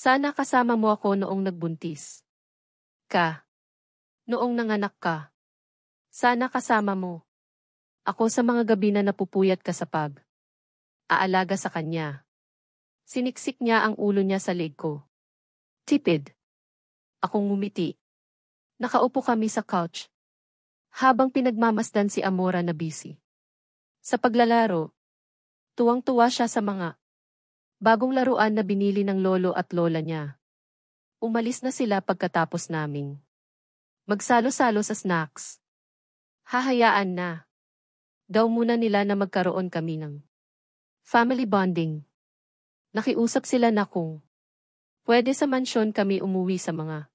Sana kasama mo ako noong nagbuntis ka. Noong nanganak ka. Sana kasama mo ako sa mga gabi na napupuyat ka sa aalaga sa kanya. Siniksik niya ang ulo niya sa leg ko. Tipid. Akong ngumiti. Nakaupo kami sa couch. Habang pinagmamasdan si Amora na busy sa paglalaro, tuwang-tuwa siya sa mga bagong laruan na binili ng lolo at lola niya. Umalis na sila pagkatapos naming magsalo-salo sa snacks. Hahayaan na daw muna nila na magkaroon kami ng family bonding. Nakiusap sila na kung pwede sa mansyon kami umuwi sa mga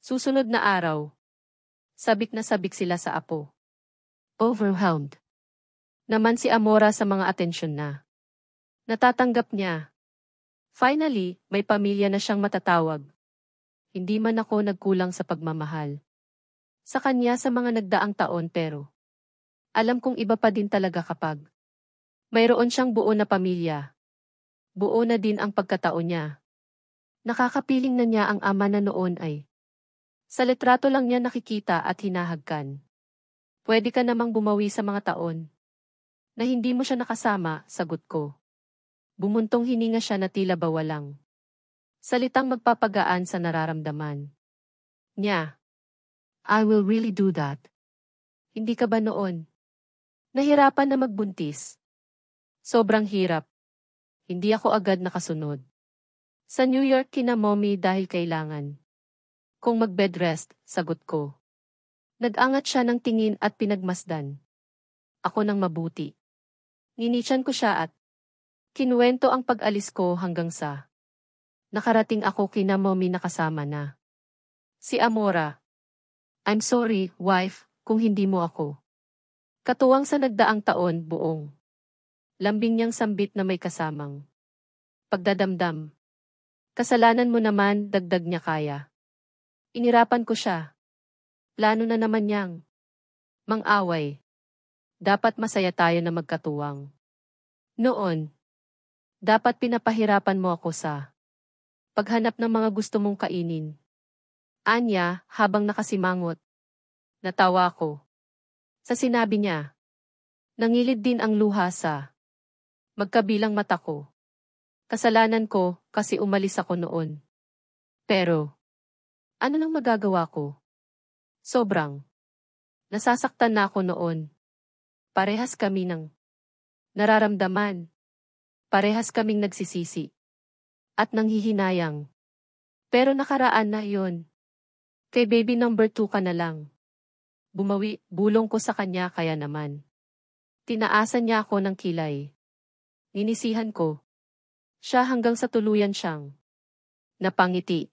susunod na araw. Sabik na sabik sila sa apo. Overwhelmed naman si Amora sa mga atensyon na natatanggap niya. Finally, may pamilya na siyang matatawag. Hindi man ako nagkulang sa pagmamahal sa kanya sa mga nagdaang taon, pero alam kong iba pa din talaga kapag mayroon siyang buo na pamilya. Buo na din ang pagkatao niya. Nakakapiling na niya ang ama na noon ay sa litrato lang niya nakikita at hinahagkan. Pwede ka namang bumawi sa mga taon na hindi mo siya nakasama, sagot ko. Bumuntong hininga siya na tila bawalang salitang magpapagaan sa nararamdaman niya. I will really do that. Hindi ka ba noon nahirapan na magbuntis? Sobrang hirap. Hindi ako agad nakasunod sa New York kina mommy dahil kailangan kung mag-bed rest, sagot ko. Nag-angat siya ng tingin at pinagmasdan ako ng mabuti. Ninityan ko siya at kinuwento ang pag-alis ko hanggang sa nakarating ako kina mommy na kasama na si Amora. I'm sorry, wife, kung hindi mo ako katuwang sa nagdaang taon. Buong lambing niyang sambit na may kasamang pagdadamdam. Kasalanan mo naman, dagdag niya kaya. Inirapan ko siya. Plano na naman niyang mang-away. Dapat masaya tayo na magkatuwang. Noon, dapat pinapahirapan mo ako sa paghanap ng mga gusto mong kainin. Anya, habang nakasimangot. Natawa ko sa sinabi niya. Nangilid din ang luha sa magkabilang mata ko. Kasalanan ko kasi umalis ako noon. Pero, ano nang magagawa ko? Sobrang nasasaktan na ako noon. Parehas kami ng nararamdaman. Parehas kaming nagsisisi at nanghihinayang. Pero nakaraan na yon. Kay baby number 2 ka na lang. Bumawi, bulong ko sa kanya kaya naman. Tinaasan niya ako ng kilay. Ninisihan ko siya hanggang sa tuluyan siyang napangiti.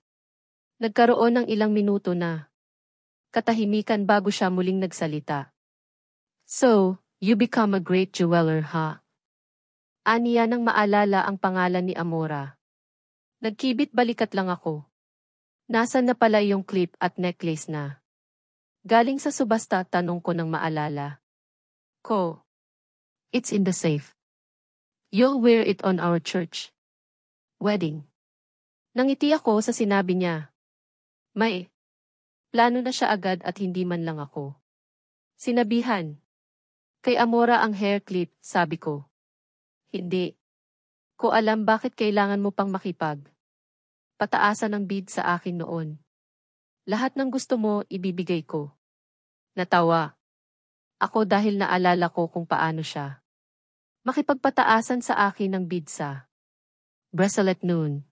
Nagkaroon ng ilang minuto na katahimikan bago siya muling nagsalita. So, you become a great jeweler, ha? Aniya nang maalala ang pangalan ni Amora. Nagkibit balikat lang ako. Nasaan na pala yung clip at necklace na galing sa subasta, tanong ko nang maalala ko. It's in the safe. You'll wear it on our church wedding. Nangiti ako sa sinabi niya. May plano na siya agad at hindi man lang ako sinabihan. Kay Amora ang hair clip, sabi ko. Hindi ko alam bakit kailangan mo pang pataasan ng bid sa akin noon. Lahat ng gusto mo, ibibigay ko. Natawa ako dahil naalala ko kung paano siya makipagpataasan sa akin ng bid sa bracelet noon.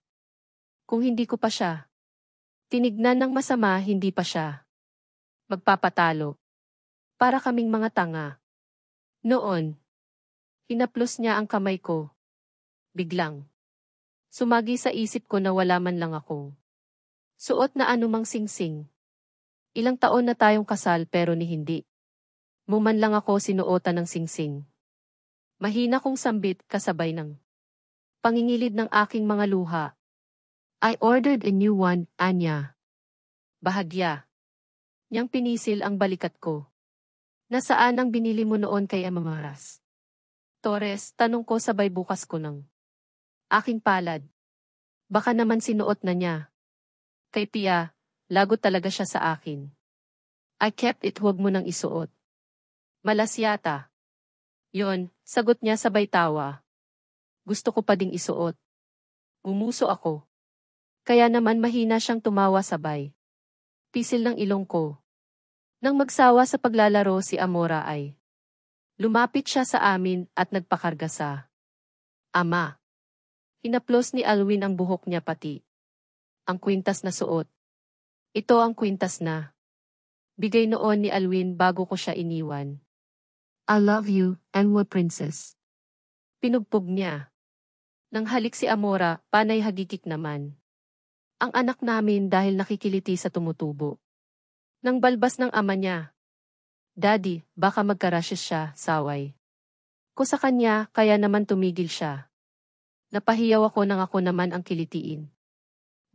Kung hindi ko pa siya tinignan ng masama, hindi pa siya magpapatalo. Para kaming mga tanga. Noon, hinaplos niya ang kamay ko. Biglang sumagi sa isip ko na wala man lang akong suot na anumang singsing. Ilang taon na tayong kasal pero ni hindi mo man lang ako sinuotan ng singsing. Mahina kong sambit kasabay ng pangingilid ng aking mga luha. I ordered a new one, Anya. Bahagya niyang pinisil ang balikat ko. Nasaan ang binili mo noon kay Amamaras? Torres, tanong ko sabay bukas ko ng aking palad. Baka naman sinuot na niya. Kay Pia, lagot talaga siya sa akin. I kept it, huwag mo nang isuot. Malas yata. Yon, sagot niya sabay tawa. Gusto ko pa ding isuot. Umuso ako. Kaya naman mahina siyang tumawa sabay. Pisil ng ilong ko. Nang magsawa sa paglalaro si Amora ay lumapit siya sa amin at nagpakarga sa ama. Hinaplos ni Alwin ang buhok niya pati ang kwintas na suot. Ito ang kwintas na bigay noon ni Alwin bago ko siya iniwan. I love you, Enwa Princess. Pinugpog niya. Nang halik si Amora, panay hagikik naman. Ang anak namin dahil nakikiliti sa tumutubo. Nang balbas ng ama niya. Daddy, baka magkarashes siya, saway. Ko sa kanya, kaya naman tumigil siya. Napahiyaw ako nang ako naman ang kilitiin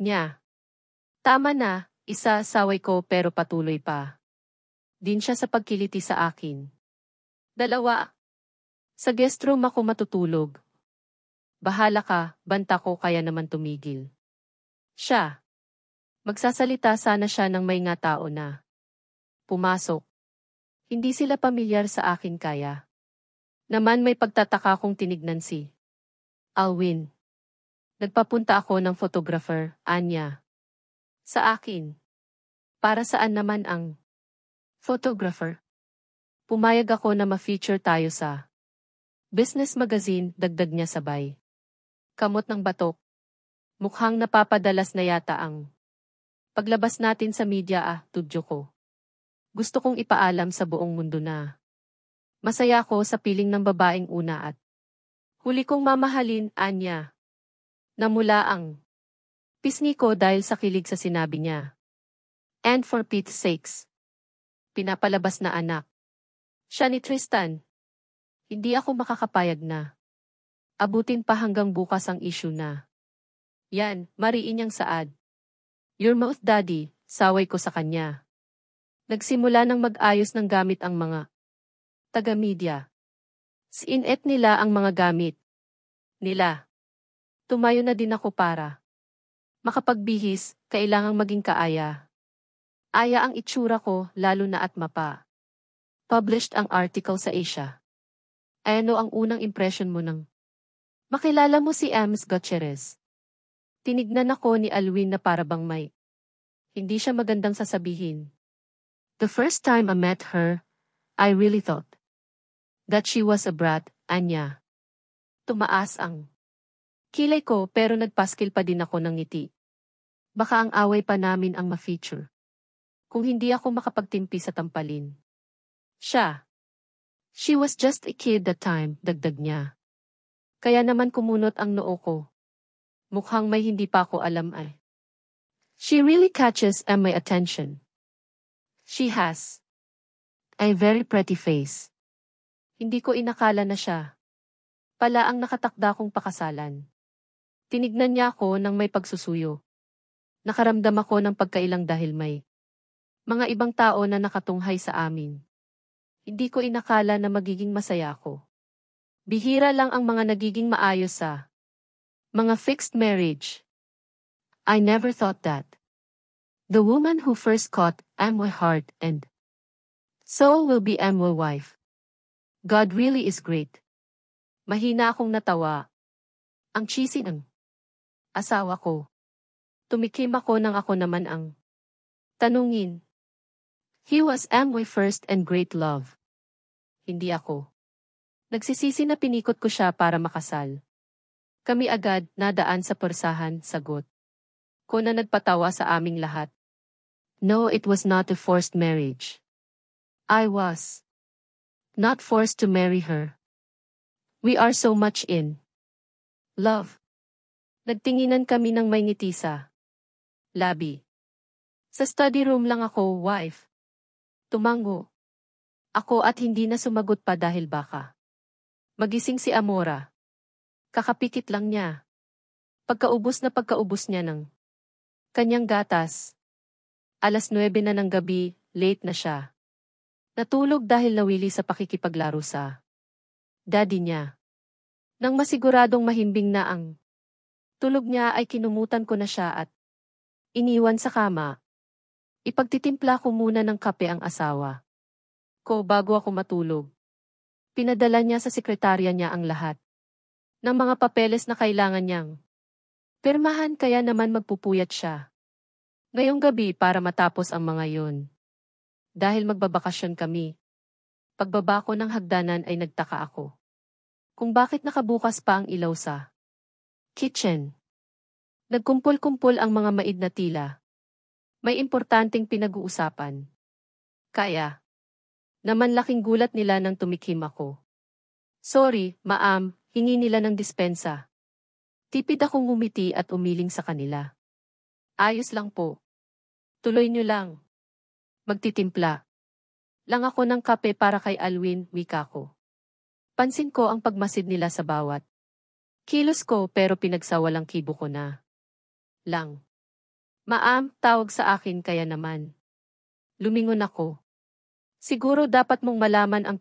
niya. Tama na, isa saway ko pero patuloy pa. Din siya sa pagkiliti sa akin. Dalawa. Sa guest room ako matutulog. Bahala ka, banta ko kaya naman tumigil. Siya. Magsasalita sana siya ng may nga tao na. Pumasok. Hindi sila pamilyar sa akin kaya. Naman may pagtataka kong tinignan si Alwin. Nagpapunta ako ng photographer, Anya. Sa akin. Para saan naman ang photographer? Pumayag ako na ma-feature tayo sa business magazine, dagdag niya sabay. Kamot ng batok. Mukhang napapadalas na yata ang paglabas natin sa media tudyo ko. Gusto kong ipaalam sa buong mundo na masaya ko sa piling ng babaeng una at huli kong mamahalin, Anya. Namula ang pisngi ko dahil sa kilig sa sinabi niya. And for Pete's sakes. Pinapalabas na anak. Siya ni Tristan. Hindi ako makakapayag na abutin pa hanggang bukas ang issue na. Yan, mariin niyang saad. Your mouth, daddy, saway ko sa kanya. Nagsimula ng mag-ayos ng gamit ang mga taga-media. Sinet nila ang mga gamit nila. Tumayo na din ako para makapagbihis, kailangang maging kaaya. Aya ang itsura ko, lalo na at mapa. Published ang article sa Asia. Ano ang unang impression mo nang makilala mo si Ems Gutierrez? Tinignan ako ni Alwin na parabang may hindi siya magandang sasabihin. The first time I met her, I really thought that she was a brat, Anya. Tumaas ang kilay ko pero nagpaskil pa din ako ng ngiti. Baka ang away pa namin ang ma-feature. Kung hindi ako makapagtimpi sa tampalin. Siya. She was just a kid that time, dagdag niya. Kaya naman kumunot ang noo ko. Mukhang may hindi pa ako alam ay. She really catches my attention. She has a very pretty face. Hindi ko inakala na siya pala ang nakatakda kong pakasalan. Tinignan niya ako ng may pagsusuyo. Nakaramdam ako ng pagkailang dahil may mga ibang tao na nakatunghay sa amin. Hindi ko inakala na magiging masaya ako. Bihira lang ang mga nagiging maayos sa mga fixed marriage. I never thought that the woman who first caught my heart and soul will be my wife. God really is great. Mahina akong natawa. Ang cheesy ng asawa ko. Tumikim ako nang ako naman ang tanungin. He was my first and great love. Hindi ako. Nagsisisi na pinikot ko siya para makasal. Kami agad nadaan sa persahan, sagot ko na nagpatawa sa aming lahat. No, it was not a forced marriage. I was not forced to marry her. We are so much in love. Nagtinginan kami ng may ngiti sa labi. Sa study room lang ako, wife. Tumango ako at hindi na sumagot pa dahil baka magising si Amora. Kakapikit lang niya. Pagkaubos niya ng kanyang gatas. 9:00 na ng gabi, late na siya. Natulog dahil nawili sa pakikipaglaro sa daddy niya. Nang masiguradong mahimbing na ang Tulog niya ay kinumutan ko na siya at iniwan sa kama. Ipagtitimpla ko muna ng kape ang asawa ko bago ako matulog. Pinadala niya sa sekretarya niya ang lahat ng mga papeles na kailangan niyang pirmahan kaya naman magpupuyat siya ngayong gabi para matapos ang mga yon. Dahil magbabakasyon kami. Pagbaba ko ng hagdanan ay nagtaka ako kung bakit nakabukas pa ang ilaw sa kitchen. Nagkumpol-kumpol ang mga maid na tila may importanteng pinag-uusapan. Kaya naman laking gulat nila nang tumikim ako. Sorry, ma'am, hingi nila ng dispensa. Tipid akong ngumiti at umiling sa kanila. Ayos lang po. Tuloy nyo lang. Magtitimpla lang ako ng kape para kay Alwin, wika ko. Pansin ko ang pagmasid nila sa bawat kilos ko pero pinagsawalang kibo ko na lang. Ma'am, tawag sa akin kaya naman. Lumingon ako. Siguro dapat mong malaman ang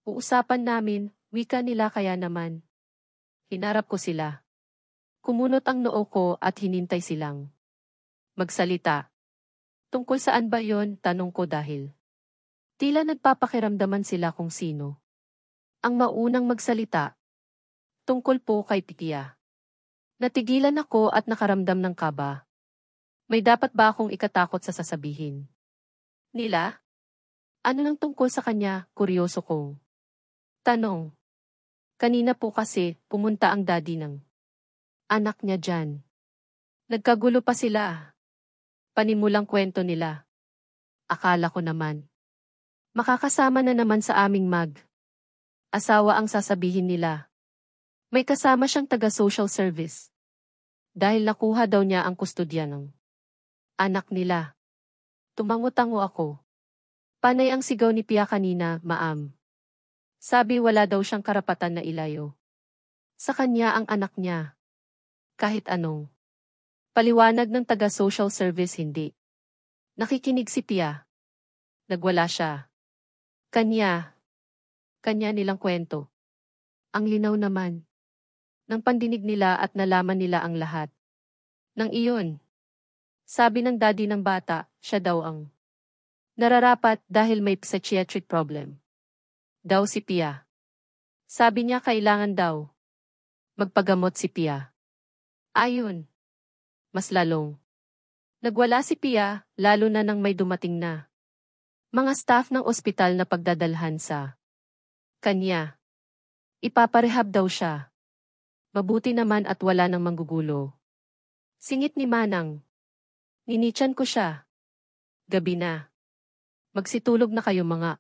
uusapan namin, wika nila kaya naman. Hinarap ko sila. Kumunot ang noo ko at hinintay silang magsalita. Tungkol saan ba yon? Tanong ko dahil tila nagpapakiramdaman sila kung sino ang maunang magsalita. Tungkol po kay Pikia. Natigilan ako at nakaramdam ng kaba. May dapat ba akong ikatakot sa sasabihin nila? Ano nang tungkol sa kanya? Kuryoso kong tanong. Kanina po kasi pumunta ang daddy ng anak niya dyan. Nagkagulo pa sila. Panimulang kwento nila. Akala ko naman makakasama na naman sa aming asawa ang sasabihin nila. May kasama siyang taga-social service. Dahil nakuha daw niya ang kustodya ng anak nila. Tumango-tango ako. Panay ang sigaw ni Pia kanina, ma'am. Sabi wala daw siyang karapatan na ilayo sa kanya ang anak niya. Kahit anong paliwanag ng taga-social service hindi. Nakikinig si Pia. Nagwala siya. Kanya nilang kwento. Ang linaw naman ng pandinig nila at nalaman nila ang lahat ng iyon. Sabi ng daddy ng bata, siya daw ang nararapat dahil may psychiatric problem. Daw si Pia. Sabi niya kailangan daw magpagamot si Pia. Ayun. Mas lalong nagwala si Pia, lalo na nang may dumating na mga staff ng ospital na pagdadalhan sa kanya. Ipaparehab daw siya. Mabuti naman at wala nang manggugulo. Singit ni Manang. Ninityan ko siya. Gabi na. Magsitulog na kayo mga.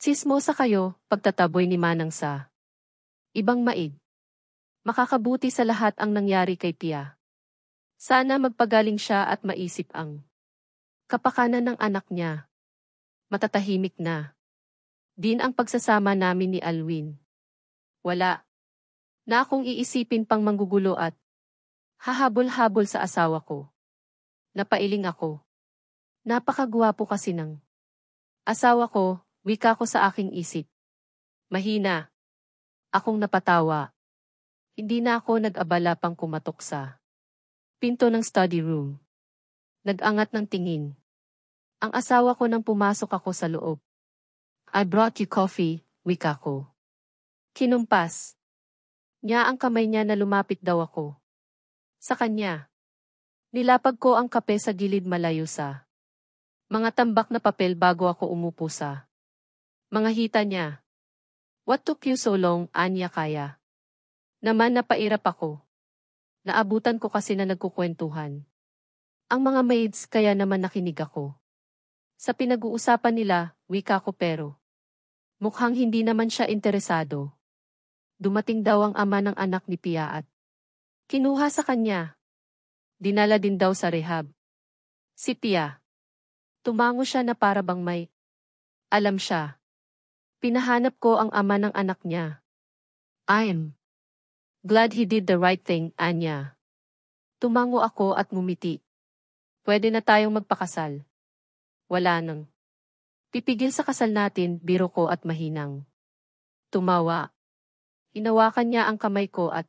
Tsismosa kayo, pagtataboy ni Manang sa ibang maid. Makakabuti sa lahat ang nangyari kay Pia. Sana magpagaling siya at maisip ang kapakanan ng anak niya. Matatahimik na din ang pagsasama namin ni Alwin. Wala na akong iisipin pang manggugulo at hahabol-habol sa asawa ko. Napailing ako. Napakagwapo kasi ng asawa ko, wika ko sa aking isip. Mahina. Akong napatawa. Hindi na ako nag-abala pang kumatok sa pinto ng study room. Nag-angat ng tingin ang asawa ko nang pumasok ako sa loob. I brought you coffee, wika ko. Kinumpas niya ang kamay niya na lumapit daw ako sa kanya. Nilapag ko ang kape sa gilid malayo sa mga tambak na papel bago ako umupo sa mga hita niya. What took you so long, Anya kaya? Naman napairap ako. Naabutan ko kasi na nagkukwentuhan ang mga maids kaya naman nakinig ako. Sa pinag-uusapan nila, wika ko pero mukhang hindi naman siya interesado. Dumating daw ang ama ng anak ni Pia at kinuha sa kanya. Dinala din daw sa rehab. Si Pia. Tumango siya na para bang may alam siya. Pinahanap ko ang ama ng anak niya. I'm glad he did the right thing, Anya. Tumango ako at ngumiti. Pwede na tayong magpakasal. Wala nang pipigil sa kasal natin, biro ko at mahinang tumawa. Hinawakan niya ang kamay ko at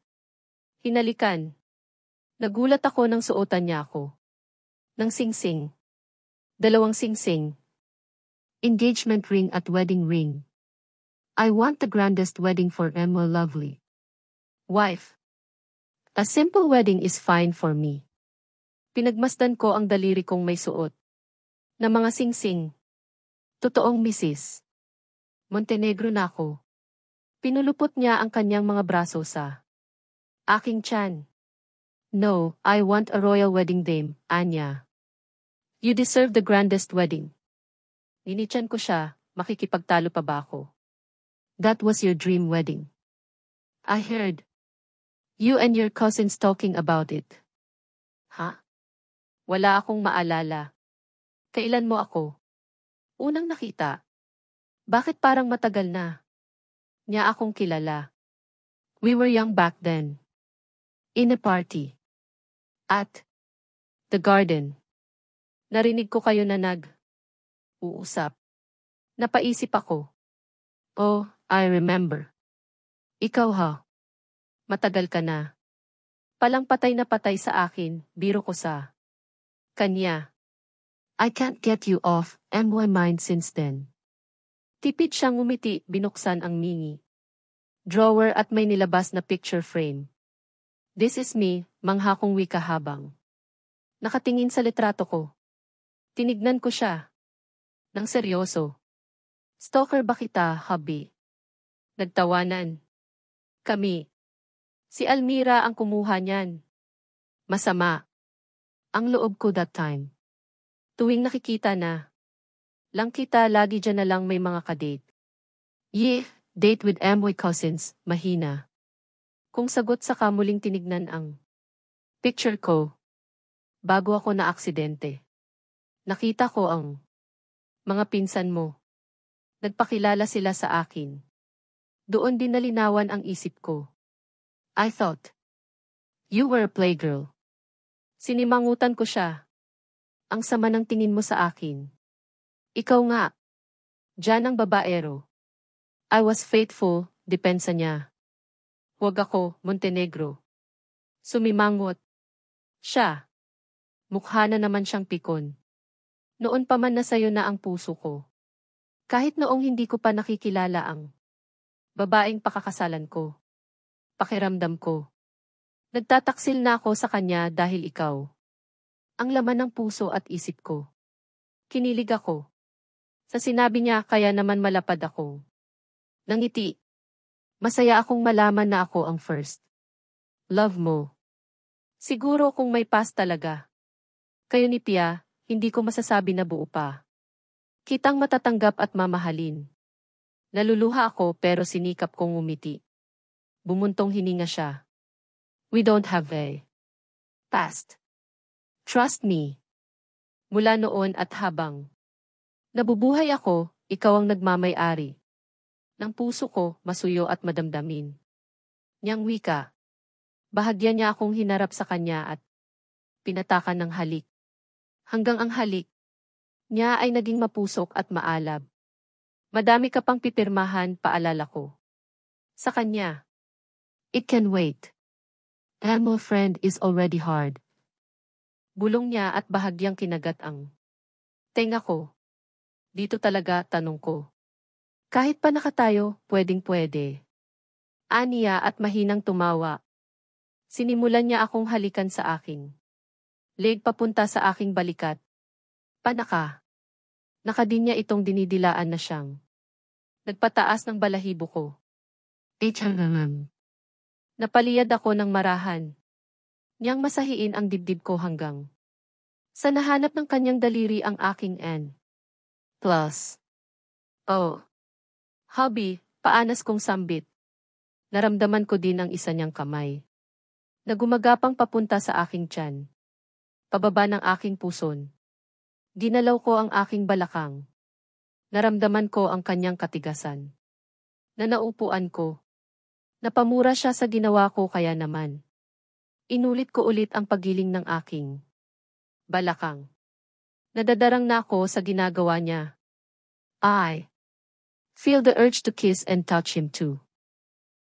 Hinalikan. Nagulat ako nang suotan niya ako. Ng singsing. Dalawang singsing. Engagement ring at wedding ring. I want the grandest wedding for Emma Lovely. Wife. A simple wedding is fine for me. Pinagmasdan ko ang daliri kong may suot. Na mga singsing. Totoong misis. Montenegro na ako. Pinulupot niya ang kanyang mga braso sa aking tiyan. No, I want a royal wedding dame, Anya. You deserve the grandest wedding. Ninityan ko siya, makikipagtalo pa ba ako? That was your dream wedding. I heard. You and your cousins talking about it. Ha? Wala akong maalala. Kailan mo ako? Unang nakita. Bakit parang matagal na? Niya akong kilala. We were young back then. In a party. At the garden. Narinig ko kayo na uusap. Napaisip ako. Oh, I remember. Ikaw ha? Matagal ka na. Palang patay na patay sa akin, biro ko sa kanya. I can't get you off my mind since then. Tipid siyang ngumiti, binuksan ang mini drawer at may nilabas na picture frame. This is me, mangha kong wika habang nakatingin sa litrato ko. Tinignan ko siya. Nang seryoso. Stalker ba kita, hubby? Nagtawanan. Kami. Si Almira ang kumuha niyan. Masama. Ang loob ko that time. Tuwing nakikita na. Lang kita lagi dyan na lang may mga kadate. Yeh, date with Amway cousins, mahina. Kung sagot sa kamuling tinignan ang picture ko. Bago ako na aksidente. Nakita ko ang mga pinsan mo. Nagpakilala sila sa akin. Doon din nalinawan ang isip ko. I thought, you were a playgirl. Sinimangutan ko siya. Ang sama ng tingin mo sa akin. Ikaw nga. Diyan ang babaero. I was faithful, depensa niya. Huwag ako, Montenegro. Sumimangot. Siya. Mukha na naman siyang pikon. Noon pa man na sayo na ang puso ko. Kahit noong hindi ko pa nakikilala ang babaeng pakakasalan ko. Pakiramdam ko. Nagtataksil na ako sa kanya dahil ikaw. Ang laman ng puso at isip ko. Kinilig ako. Sa sinabi niya kaya naman malapad ako. Nangiti. Masaya akong malaman na ako ang first love mo. Siguro kung may past talaga. Kayo ni Pia, hindi ko masasabi na buo pa. Kitang matatanggap at mamahalin. Naluluha ako pero sinikap kong umiti. Bumuntong hininga siya. We don't have a past. Trust me. Mula noon at habang nabubuhay ako, ikaw ang nagmamay-ari. Ng puso ko, masuyo at madamdamin. Niyang wika. Bahagya niya akong hinarap sa kanya at pinatakan ng halik. Hanggang ang halik niya ay naging mapusok at maalab. Madami ka pang pipirmahan, paalala ko. Sa kanya. It can wait. My friend is already hard. Bulong niya at bahagyang kinagat ang tenga ko. Dito talaga, tanong ko. Kahit pa nakatayo, pwedeng-pwede. Aniya at mahinang tumawa. Sinimulan niya akong halikan sa aking leg papunta sa aking balikat. Panaka. Nakadin niya itong dinidilaan na siyang nagpataas ng balahibo ko. Napaliyad ako ng marahan. Niyang masahiin ang dibdib ko hanggang sa nahanap ng kanyang daliri ang aking N. Plus. Oh. Hubby, paanas kong sambit. Naramdaman ko din ang isa niyang kamay. Nagumagapang papunta sa aking tiyan. Pababa ng aking puson. Ginalaw ko ang aking balakang. Naramdaman ko ang kanyang katigasan. Nanaupuan ko. Napamura siya sa ginawa ko kaya naman. Inulit ko ulit ang pagiling ng aking balakang. Nadadarang na ako sa ginagawa niya. I feel the urge to kiss and touch him too.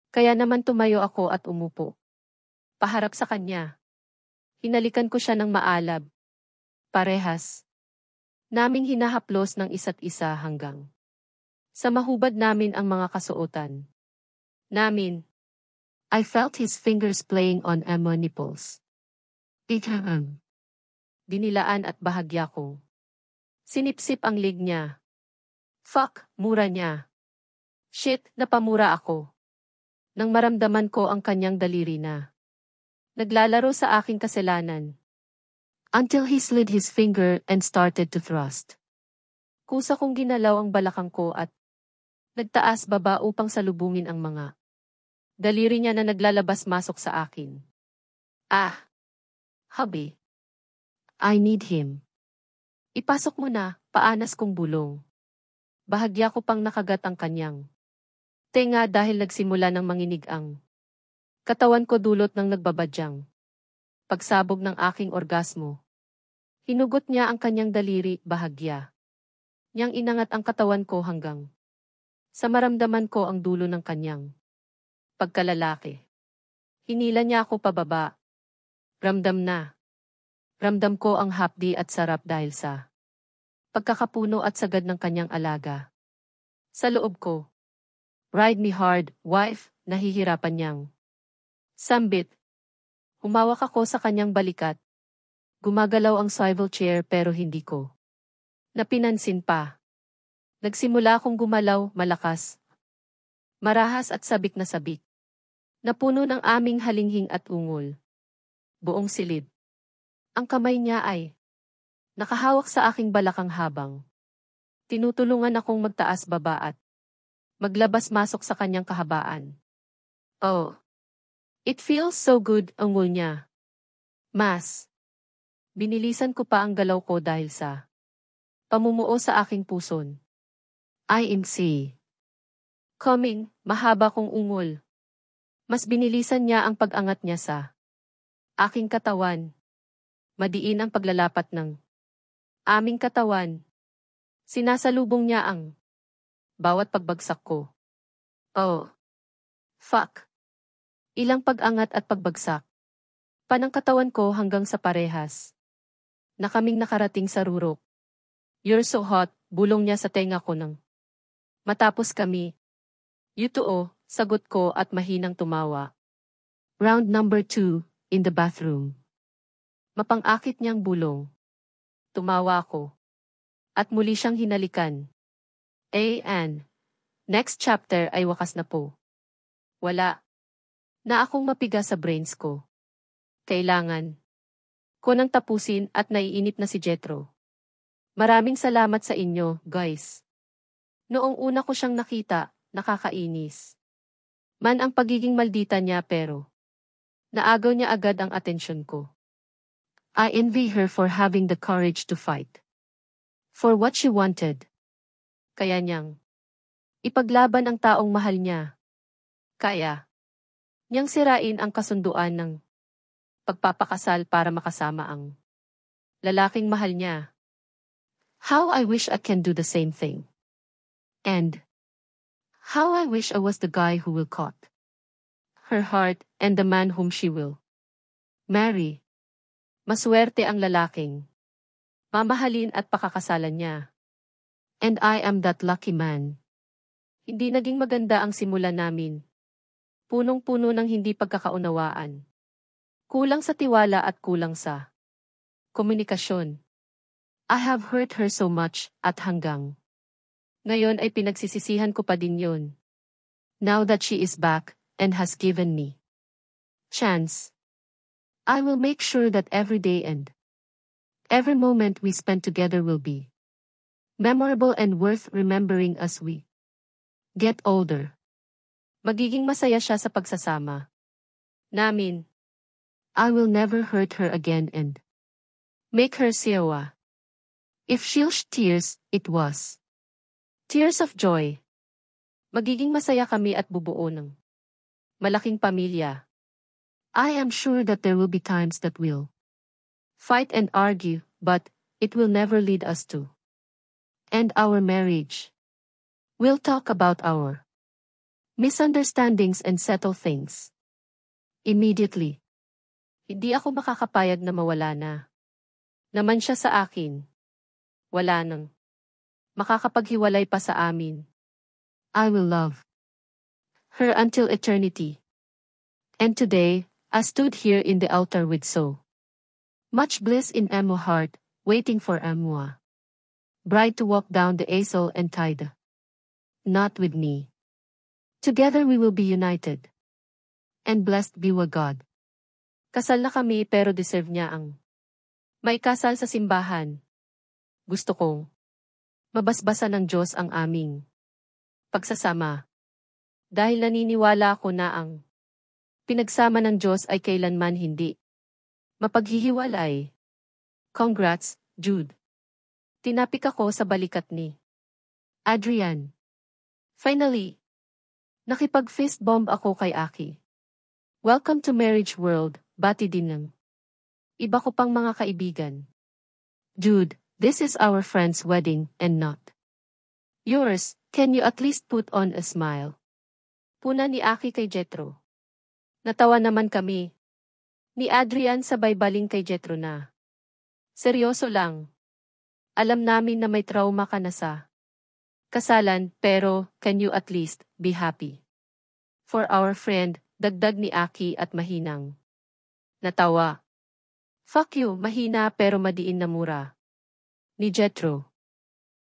Kaya naman tumayo ako at umupo. paharap sa kanya. Hinalikan ko siya ng maalab. Parehas. Naming hinahaplos ng isa't isa hanggang sa mahubad namin ang mga kasuotan namin. I felt his fingers playing on my nipples. Dinilaan at bahagya ko. Sinipsip ang leg niya. Fuck, mura niya. Shit, napamura ako. Nang maramdaman ko ang kanyang daliri na naglalaro sa aking kasalanan. Until he slid his finger and started to thrust. Kusa kong ginalaw ang balakang ko at nagtaas baba upang salubungin ang mga daliri niya na naglalabas-masok sa akin. Ah! Hubby. I need him. Ipasok mo na, paanas kong bulong. Bahagya ko pang nakagat ang kanyang tenga dahil nagsimula ng manginig ang katawan ko dulot ng nagbabadyang pagsabog ng aking orgasmo. Hinugot niya ang kanyang daliri, bahagya niyang inangat ang katawan ko hanggang sa maramdaman ko ang dulo ng kanyang pagkalalaki. Hinila niya ako pababa. Ramdam na. Ramdam ko ang hapdi at sarap dahil sa pagkakapuno at sagad ng kanyang alaga. Sa loob ko. Ride me hard, wife, nahihirapan niyang sambit. Humawak ako sa kanyang balikat. Gumagalaw ang swivel chair pero hindi ko napinansin pa. Nagsimula akong gumalaw, malakas, marahas at sabik na sabik. Napuno ng aming halinghing at ungol. Buong silid. Ang kamay niya ay nakahawak sa aking balakang habang tinutulungan akong magtaas baba at maglabas-masok sa kanyang kahabaan. Oh, it feels so good, ungol niya. Mas. Binilisan ko pa ang galaw ko dahil sa pamumuo sa aking puson. IMC. Coming, mahaba kong ungol. Mas binilisan niya ang pag-angat niya sa aking katawan. Madiin ang paglalapat ng aming katawan. Sinasalubong niya ang bawat pagbagsak ko. Oh. Fuck. Ilang pag-angat at pagbagsak. Panang katawan ko hanggang sa parehas na kaming nakarating sa rurok. You're so hot, bulong niya sa tenga ko nang matapos kami. Yutuo, sagot ko at mahinang tumawa. Round number 2, in the bathroom. Mapang-akit niyang bulong. Tumawa ako. At muli siyang hinalikan. And next chapter ay wakas na po. Wala na akong mapiga sa brains ko. Kailangan ko nang tapusin at naiinip na si Jethro. Maraming salamat sa inyo, guys. Noong una ko siyang nakita, nakakainis man ang pagiging maldita niya pero naagaw niya agad ang atensyon ko. I envy her for having the courage to fight for what she wanted. Kaya niyang ipaglaban ang taong mahal niya. Kaya niyang sirain ang kasunduan ng pagpapakasal para makasama ang lalaking mahal niya. How I wish I can do the same thing. And how I wish I was the guy who will caught her heart and the man whom she will marry. Maswerte ang lalaking mamahalin at pakakasalan niya. And I am that lucky man. Hindi naging maganda ang simula namin. Punong-puno ng hindi pagkakaunawaan. Kulang sa tiwala at kulang sa komunikasyon. I have hurt her so much at hanggang ngayon ay pinagsisisihan ko pa din yun. Now that she is back and has given me chance, I will make sure that every day and every moment we spend together will be memorable and worth remembering as we get older. Magiging masaya siya sa pagsasama namin. I will never hurt her again and make her siyawa. If she'll tears, it was tears of joy. Magiging masaya kami at bubuo ng malaking pamilya. I am sure that there will be times that we'll fight and argue, but it will never lead us to end our marriage. We'll talk about our misunderstandings and settle things immediately. Hindi ako makakapayag na mawala na. Naman siya sa akin. Wala nang makakapaghiwalay pa sa amin. I will love her until eternity. And today, I stood here in the altar with so much bliss in my heart, waiting for my bride to walk down the aisle and tie the knot with me. Together we will be united. And blessed be our God. Kasal na kami pero deserve niya ang may kasal sa simbahan. Gusto kong mabasbasan ng Diyos ang aming pagsasama. Dahil naniniwala ako na ang pinagsama ng Diyos ay kailanman hindi mapaghihiwalay. Congrats, Jude. Tinapik ako sa balikat ni Adrian. Finally, nakipag-fist bomb ako kay Aki. Welcome to Marriage World, bati din ng iba ko pang mga kaibigan. Jude, this is our friend's wedding and not yours. Can you at least put on a smile? Puna ni Aki kay Jethro. Natawa naman kami. Ni Adrian sabay baling kay Jethro na. Seryoso lang. Alam namin na may trauma ka na sa kasalan, pero can you at least be happy? For our friend, dagdag ni Aki at mahinang natawa. Fuck you, mahina pero madiin na mura. Ni Jethro.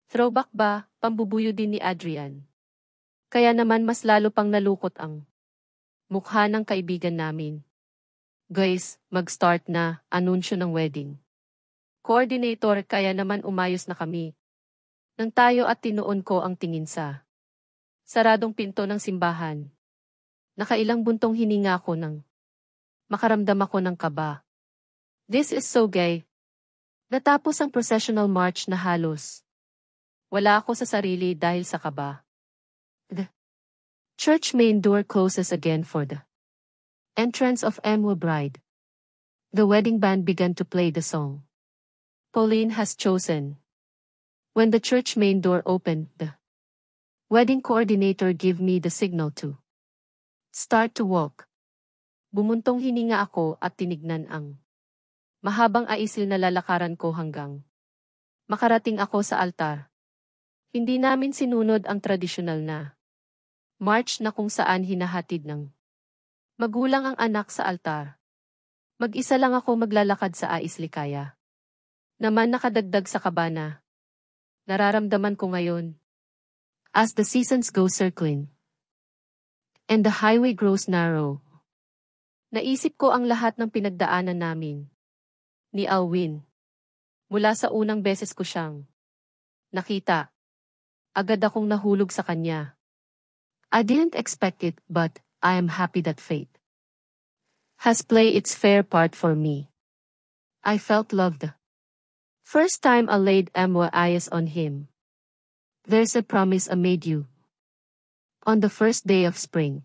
Throwback ba, pambubuyo din ni Adrian. Kaya naman mas lalo pang nalukot ang mukha ng kaibigan namin. Guys, mag-start na, anunsyo ng wedding coordinator, kaya naman umayos na kami. Nang tayo at tinuon ko ang tingin sa saradong pinto ng simbahan. Nakailang buntong hininga ko nang makaramdam ako ng kaba. This is so gay. Natapos ang processional march na halos wala ako sa sarili dahil sa kaba. The church main door closes again for the entrance of Emwa bride. The wedding band began to play the song Pauline has chosen. When the church main door opened, the wedding coordinator gave me the signal to start to walk. Bumuntong hininga ako at tinignan ang mahabang aisil na lalakaran ko hanggang makarating ako sa altar. Hindi namin sinunod ang tradisyonal na march na kung saan hinahatid ng magulang ang anak sa altar. Mag-isa lang ako maglalakad sa aislikaya. Naman nakadagdag sa kabana. Nararamdaman ko ngayon. As the seasons go circling and the highway grows narrow. Naisip ko ang lahat ng pinagdaanan namin. Ni Alwin. Mula sa unang beses ko siyang nakita. Agad akong nahulog sa kanya. I didn't expect it, but I am happy that fate has played its fair part for me. I felt loved. First time I laid my eyes on him. There's a promise I made you. On the first day of spring.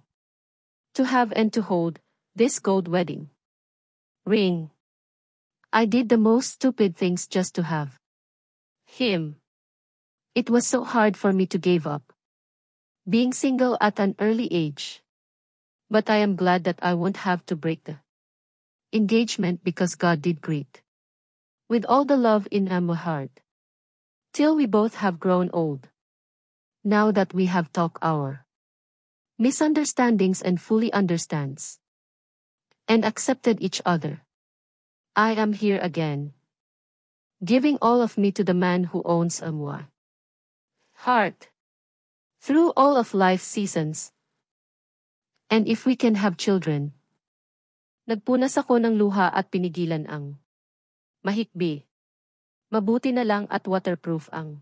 To have and to hold this gold wedding ring. I did the most stupid things just to have him. It was so hard for me to give up being single at an early age. But I am glad that I won't have to break the engagement because God did great. With all the love in my heart. Till we both have grown old. Now that we have talked our misunderstandings and fully understands and accepted each other. I am here again. Giving all of me to the man who owns my heart. Through all of life's seasons. And if we can have children. Nagpunas ako ng luha at pinigilan ang mahikbi. Mabuti na lang at waterproof ang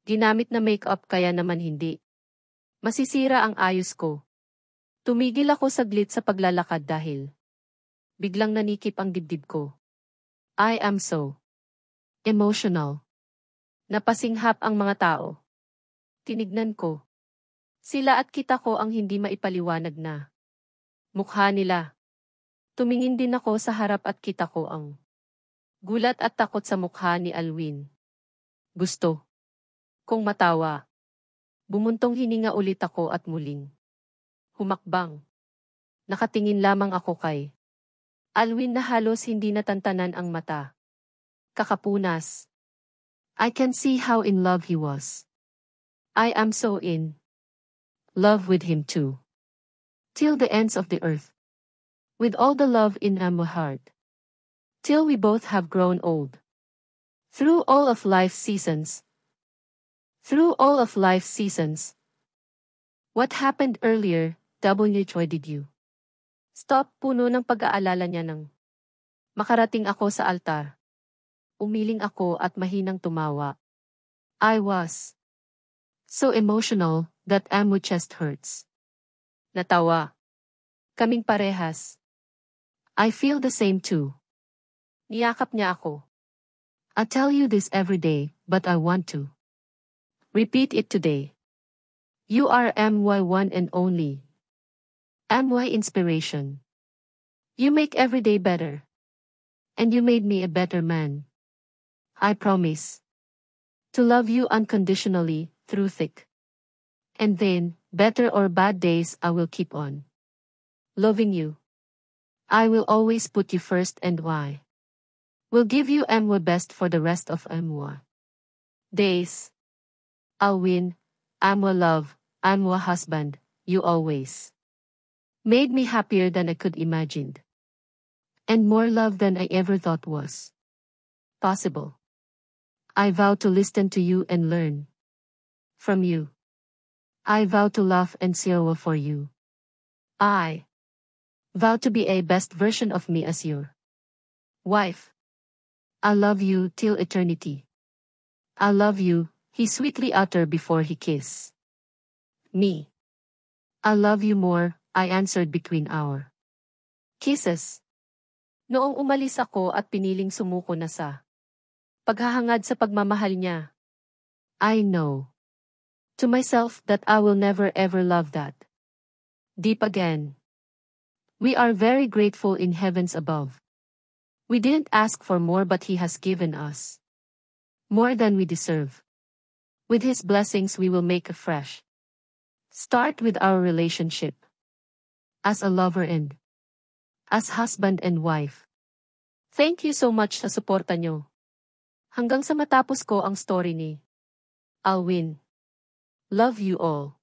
ginamit na makeup, kaya naman hindi masisira ang ayos ko. Tumigil ako saglit sa paglalakad dahil biglang nanikip ang dibdib ko. I am so emotional. Napasinghap ang mga tao. Tinignan ko. Sila at kita ko ang hindi maipaliwanag na mukha nila. Tumingin din ako sa harap at kita ko ang gulat at takot sa mukha ni Alwin. Gusto kong matawa. Bumuntong hininga ulit ako at muling humakbang. Nakatingin lamang ako kay Alwin na halos hindi natantanan ang mata. Kakapunas. I can see how in love he was. I am so in love with him too. Till the ends of the earth. With all the love in our heart. Till we both have grown old. Through all of life's seasons. Through all of life's seasons. What happened earlier, W. did you? Stop, puno ng pag-aalala niya nang makarating ako sa altar. Umiling ako at mahinang tumawa. I was so emotional that my chest hurts. Natawa. Kaming parehas. I feel the same too. Niyakap niya ako. I tell you this every day, but I want to repeat it today. You are my one and only. My inspiration. You make every day better. And you made me a better man. I promise to love you unconditionally, through thick and thin, better or bad days, I will keep on loving you. I will always put you first and why will give you my best for the rest of my days. I'll win, my love, my husband, you always made me happier than I could imagine. And more love than I ever thought was possible. I vow to listen to you and learn from you. I vow to love and serve for you. I vow to be a best version of me as your wife. I love you till eternity. I love you, he sweetly uttered before he kissed me. I love you more, I answered between our kisses. Noong umalis ako at piniling sumuko na sa paghahangad sa pagmamahal niya. I know to myself that I will never ever love that deep again. We are very grateful in heavens above. We didn't ask for more, but he has given us more than we deserve. With his blessings we will make a fresh start with our relationship as a lover and as husband and wife. Thank you so much sa suporta nyo. Hanggang sa matapos ko ang story ni Alwin. Love you all.